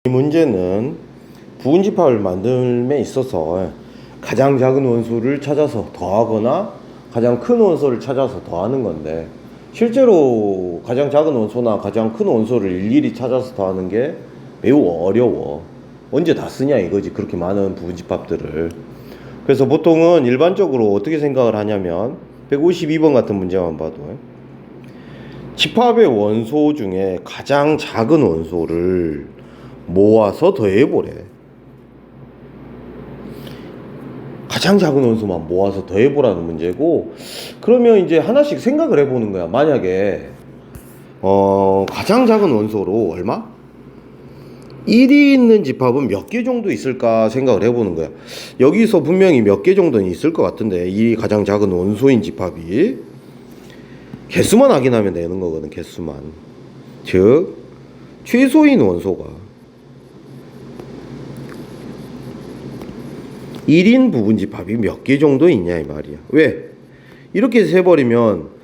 이 문제는 부분집합을 만듦에 있어서 가장 작은 원소를 찾아서 더하거나 가장 큰 원소를 찾아서 더하는 건데, 실제로 가장 작은 원소나 가장 큰 원소를 일일이 찾아서 더하는 게 매우 어려워. 언제 다 쓰냐 이거지, 그렇게 많은 부분집합들을. 그래서 보통은 일반적으로 어떻게 생각을 하냐면, 152번 같은 문제만 봐도 집합의 원소 중에 가장 작은 원소를 모아서 더해보래. 가장 작은 원소만 모아서 더해보라는 문제고, 그러면 이제 하나씩 생각을 해보는 거야. 만약에 가장 작은 원소로 얼마? 1이 있는 집합은 몇 개 정도 있을까 생각을 해보는 거야. 여기서 분명히 몇 개 정도는 있을 것 같은데, 이 가장 작은 원소인 집합이 개수만 확인하면 되는 거거든. 개수만. 즉 최소인 원소가 1인 부분집합이 몇 개 정도 있냐 이 말이야. 왜? 이렇게 세버리면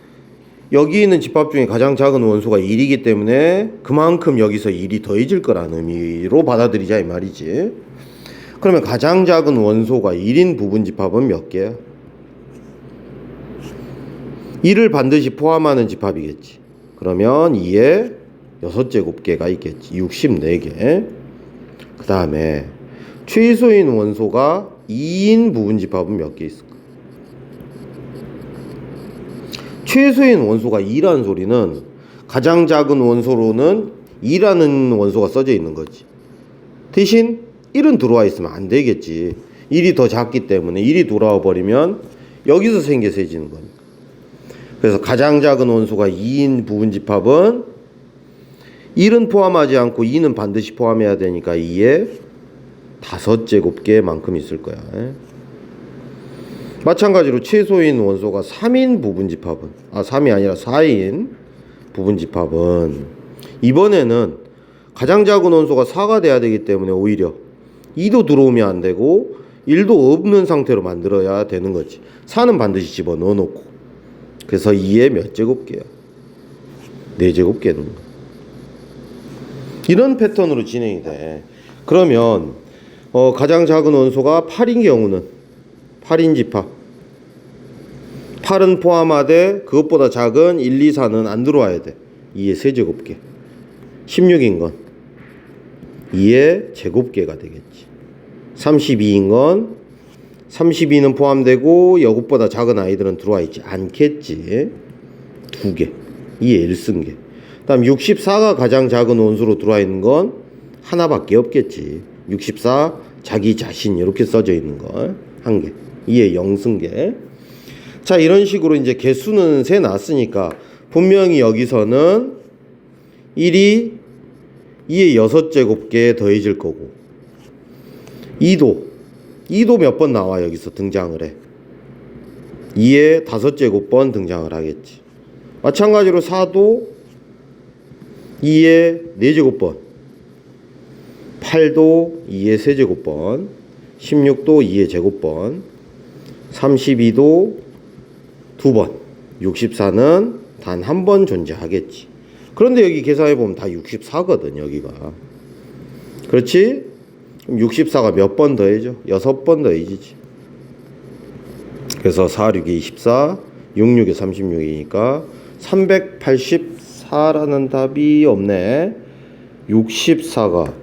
여기 있는 집합 중에 가장 작은 원소가 1이기 때문에 그만큼 여기서 1이 더해질 거라는 의미로 받아들이자 이 말이지. 그러면 가장 작은 원소가 1인 부분집합은 몇 개야? 1을 반드시 포함하는 집합이겠지. 그러면 2에 6제곱개가 있겠지. 64개. 그 다음에 최소인 원소가 2인 부분집합은 몇 개 있을까? 최소인 원소가 2라는 소리는 가장 작은 원소로는 2라는 원소가 써져 있는 거지. 대신 1은 들어와 있으면 안 되겠지. 1이 더 작기 때문에 1이 돌아와 버리면 여기서 생겨세지는 거니까. 그래서 가장 작은 원소가 2인 부분집합은 1은 포함하지 않고 2는 반드시 포함해야 되니까 2에 5제곱개만큼 있을 거야. 마찬가지로 최소인 원소가 3인 부분집합은 3이 아니라 4인 부분집합은 이번에는 가장 작은 원소가 4가 돼야 되기 때문에 오히려 2도 들어오면 안 되고 1도 없는 상태로 만들어야 되는 거지. 4는 반드시 집어넣어 놓고. 그래서 2에 몇 제곱개야? 4제곱개 넣는 거야. 이런 패턴으로 진행이 돼. 그러면 가장 작은 원소가 8인 경우는 8인 집합, 8은 포함하되 그것보다 작은 1, 2, 4는 안 들어와야 돼. 2에 3제곱개. 16인 건 2에 제곱개가 되겠지. 32인 건 32는 포함되고 이것보다 작은 아이들은 들어와 있지 않겠지. 2개. 2에 1승계. 그 다음 64가 가장 작은 원소로 들어와 있는 건 하나밖에 없겠지. 64 자기 자신 이렇게 써져 있는 거 1개. 2에 0승계. 자, 이런 식으로 이제 개수는 세 놨으니까 분명히 여기서는 1이 2에 6제곱개 더해질 거고, 2도 몇 번 나와 여기서 등장을 해. 2에 5제곱번 등장을 하겠지. 마찬가지로 4도 2에 4제곱번, 8도 2에 3제곱번, 16도 2에 제곱번, 32도 2번, 64는 단 한 번 존재하겠지. 그런데 여기 계산해보면 다 64거든 여기가. 그렇지? 그럼 64가 몇 번 더해져? 6번 더해지지. 그래서 4, 6에 24, 6, 6에 36이니까 384라는 답이 없네. 64가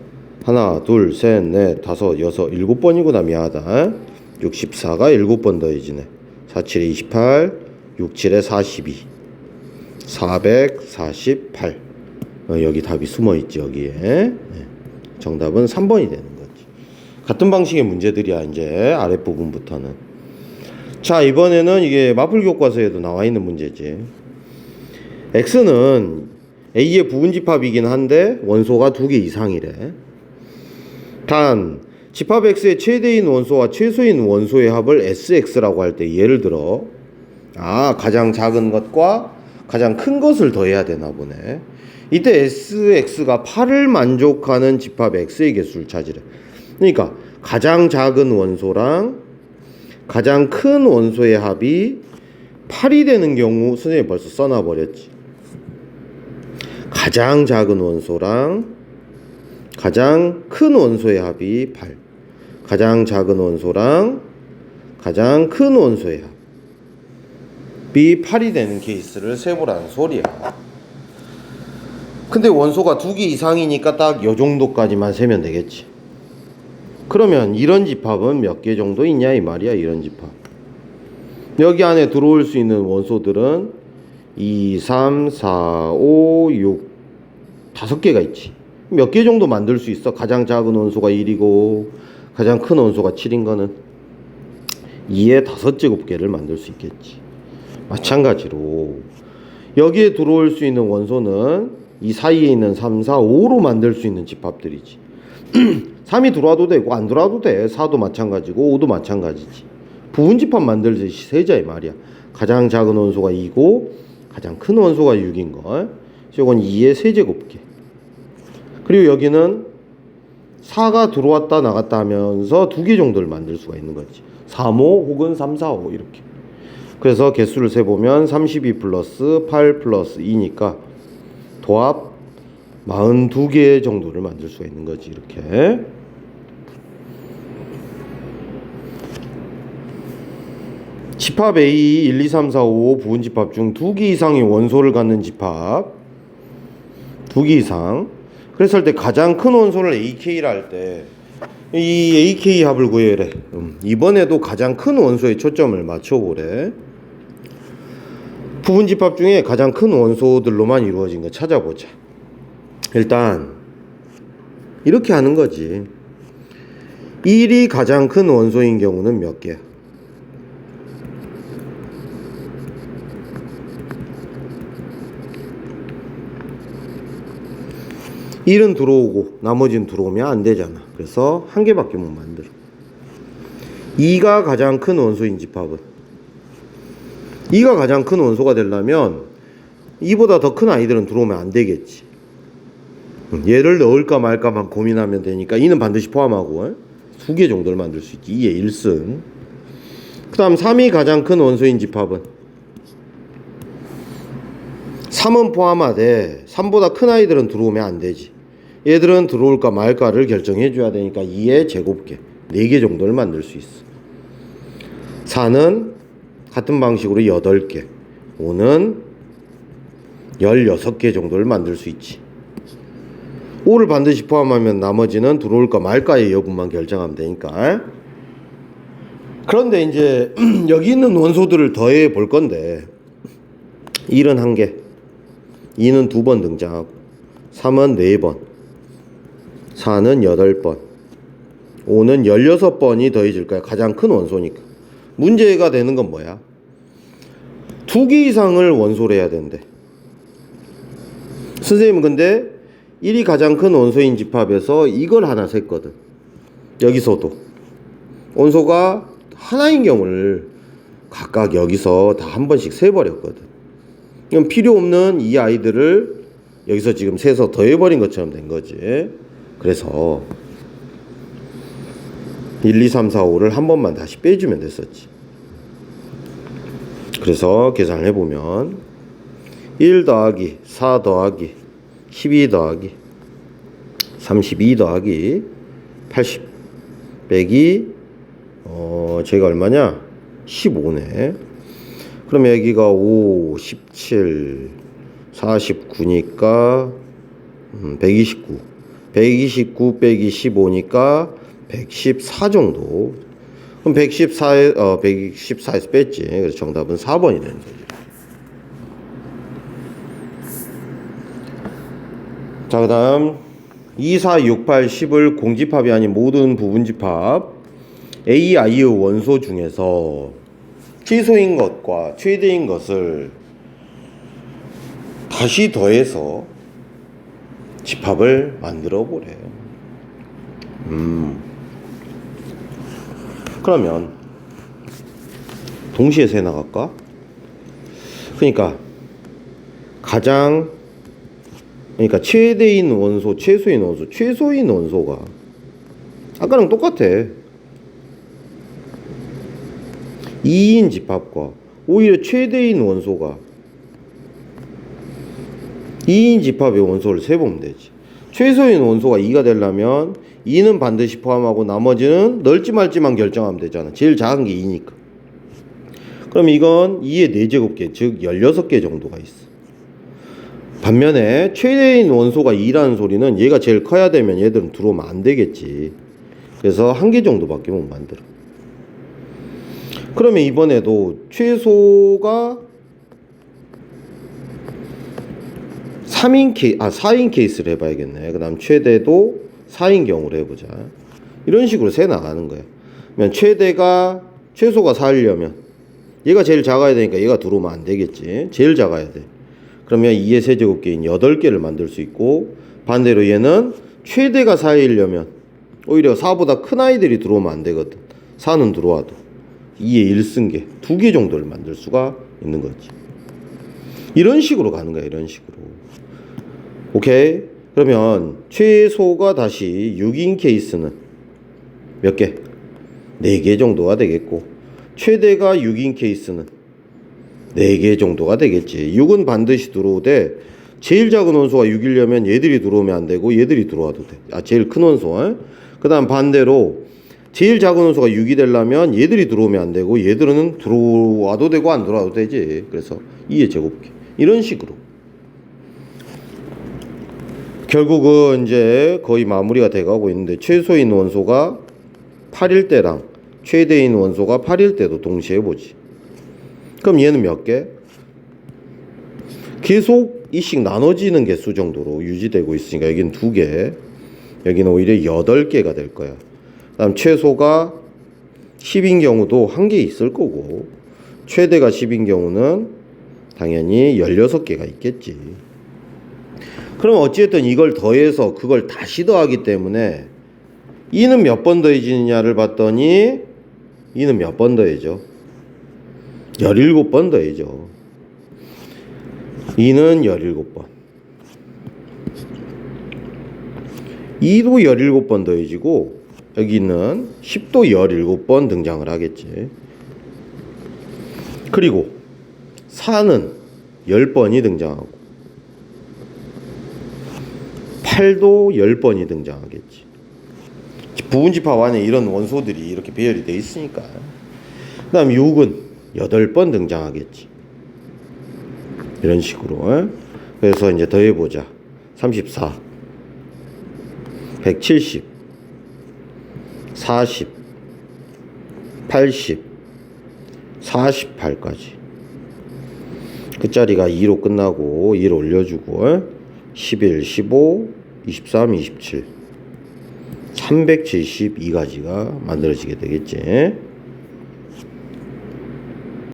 하나, 둘, 셋, 넷, 다섯, 여섯, 7번이구나. 미안하다. 64가 7번 더해지네. 4, 7에 28, 6, 7에 42, 448. 여기 답이 숨어있지 여기에. 정답은 3번이 되는 거지. 같은 방식의 문제들이야 이제 아랫부분부터는. 자, 이번에는 이게 마플 교과서에도 나와 있는 문제지. x는 a의 부분집합이긴 한데 원소가 2개 이상이래. 단 집합 x의 최대인 원소와 최소인 원소의 합을 sx라고 할 때 예를 들어 가장 작은 것과 가장 큰 것을 더해야 되나 보네. 이때 sx가 8을 만족하는 집합 x의 개수를 찾으래. 그러니까 가장 작은 원소랑 가장 큰 원소의 합이 8이 되는 경우 선생님이 벌써 써놔버렸지. 가장 작은 원소랑 가장 큰 원소의 합이 8. 가장 작은 원소랑 가장 큰 원소의 합이 8이 되는 케이스를 세보라는 소리야. 근데 원소가 2개 이상이니까 딱 요 정도까지만 세면 되겠지. 그러면 이런 집합은 몇 개 정도 있냐 이 말이야. 이런 집합 여기 안에 들어올 수 있는 원소들은 2, 3, 4, 5, 6 5개가 있지. 몇 개 정도 만들 수 있어? 가장 작은 원소가 1이고 가장 큰 원소가 7인 거는 2의 5제곱계를 만들 수 있겠지. 마찬가지로 여기에 들어올 수 있는 원소는 이 사이에 있는 3, 4, 5로 만들 수 있는 집합들이지. 3이 들어와도 되고 안 들어와도 돼. 4도 마찬가지고 5도 마찬가지지. 부분집합 만들듯이 세자 이 말이야. 가장 작은 원소가 2고 가장 큰 원소가 6인 걸. 이건 2의 세제곱계. 그리고 여기는 4가 들어왔다 나갔다 하면서 2개 정도를 만들 수가 있는 거지. 3, 5 혹은 3, 4, 5 이렇게. 그래서 개수를 세보면 32 플러스 8 플러스 2니까 도합 42개 정도를 만들 수가 있는 거지. 이렇게. 집합 A 1, 2, 3, 4, 5 부분집합 중 2개 이상의 원소를 갖는 집합 2개 이상. 그래서 할 때 가장 큰 원소를 AK라 할 때 이 AK 합을 구해래. 이번에도 가장 큰 원소에 초점을 맞춰보래. 부분집합 중에 가장 큰 원소들로만 이루어진 거 찾아보자. 일단 이렇게 하는 거지. 1이 가장 큰 원소인 경우는 몇 개야? 1은 들어오고 나머지는 들어오면 안 되잖아. 그래서 한 개밖에 못 만들어. 2가 가장 큰 원소인 집합은 2가 가장 큰 원소가 되려면 2보다 더 큰 아이들은 들어오면 안 되겠지. 얘를 넣을까 말까만 고민하면 되니까 2는 반드시 포함하고 2개 정도를 만들 수 있지. 2의 1승. 그 다음 3이 가장 큰 원소인 집합은 3은 포함하되 3보다 큰 아이들은 들어오면 안 되지. 얘들은 들어올까 말까를 결정해 줘야 되니까 2의 제곱계 4개 정도를 만들 수 있어. 4는 같은 방식으로 8개, 5는 16개 정도를 만들 수 있지. 5를 반드시 포함하면 나머지는 들어올까 말까의 여부만 결정하면 되니까. 그런데 이제 여기 있는 원소들을 더해 볼 건데 1은 1개, 2는 2번 등장하고 3은 4번, 4는 8번, 5는 16번이 더해질 거야. 가장 큰 원소니까. 문제가 되는 건 뭐야? 2개 이상을 원소로 해야 된대. 선생님은 근데 1이 가장 큰 원소인 집합에서 이걸 하나 셌거든. 여기서도 원소가 하나인 경우를 각각 여기서 다 한 번씩 세버렸거든. 그럼 필요 없는 이 아이들을 여기서 지금 세서 더해버린 것처럼 된 거지. 그래서 1, 2, 3, 4, 5를 한 번만 다시 빼주면 됐었지. 그래서 계산을 해보면 1 더하기 4 더하기 12 더하기 32 더하기 80 빼기 제가 얼마냐? 15네. 그럼 여기가 5, 17, 49니까 129. 129 빼기 15니까 114 정도. 그럼 114에서 뺐지. 그래서 정답은 4번이 되는 거죠. 자, 그 다음 2, 4, 6, 8, 10을 공집합이 아닌 모든 부분집합 A, I의 원소 중에서 최소인 것과 최대인 것을 다시 더해서 집합을 만들어 보래. 그러면 동시에 세 나갈까? 그러니까 최대인 원소, 최소인 원소, 최소인 원소가 아까랑 똑같아. 2인 집합과 오히려 최대인 원소가 2인 집합의 원소를 세보면 되지. 최소인 원소가 2가 되려면 2는 반드시 포함하고 나머지는 넣을지 말지만 결정하면 되잖아. 제일 작은 게 2니까. 그럼 이건 2의 4제곱계, 즉 16개 정도가 있어. 반면에 최대인 원소가 2라는 소리는 얘가 제일 커야 되면 얘들은 들어오면 안 되겠지. 그래서 1개 정도밖에 못 만들어. 그러면 이번에도 최소가 4인 케이스를 해봐야겠네. 그 다음 최대도 4인 경우로 해보자. 이런 식으로 세 나가는 거야. 그러면 최소가 4이려면 얘가 제일 작아야 되니까 얘가 들어오면 안 되겠지. 제일 작아야 돼. 그러면 2의 세제곱계인 8개를 만들 수 있고, 반대로 얘는 최대가 4이려면 오히려 4보다 큰 아이들이 들어오면 안 되거든. 4는 들어와도 2의 1승계 2개 정도를 만들 수가 있는 거지. 이런 식으로 가는 거야. 이런 식으로. 오케이? 그러면 최소가 다시 6인 케이스는 몇 개? 4개 정도가 되겠고, 최대가 6인 케이스는 4개 정도가 되겠지. 6은 반드시 들어오되 제일 작은 원소가 6이려면 얘들이 들어오면 안 되고 얘들이 들어와도 돼. 제일 큰 원소. 그 다음 반대로 제일 작은 원소가 6이 되려면 얘들이 들어오면 안 되고 얘들은 들어와도 되고 안 들어와도 되지. 그래서 2의 제곱계. 이런 식으로. 결국은 이제 거의 마무리가 돼가고 있는데, 최소인 원소가 8일 때랑 최대인 원소가 8일 때도 동시에 해보지. 그럼 얘는 몇 개? 계속 이씩 나눠지는 개수 정도로 유지되고 있으니까 여기는 2개, 여기는 오히려 8개가 될 거야. 그 다음 최소가 10인 경우도 1개 있을 거고, 최대가 10인 경우는 당연히 16개가 있겠지. 그럼 어찌됐든 이걸 더해서 그걸 다시 더하기 때문에 2는 몇 번 더해지느냐를 봤더니 2는 몇 번 더해져? 17번 더해져. 2는 17번. 2도 17번 더해지고 여기는 10도 17번 등장을 하겠지. 그리고 4는 10번이 등장하고 8도 10번이 등장하겠지. 부분집합 안에 이런 원소들이 이렇게 배열이 되어 있으니까. 그 다음 6은 8번 등장하겠지. 이런 식으로. 그래서 이제 더해보자. 34, 170, 40, 80, 48까지. 끝자리가 2로 끝나고 2로 올려주고 11, 15, 23, 27, 372가지가 만들어지게 되겠지.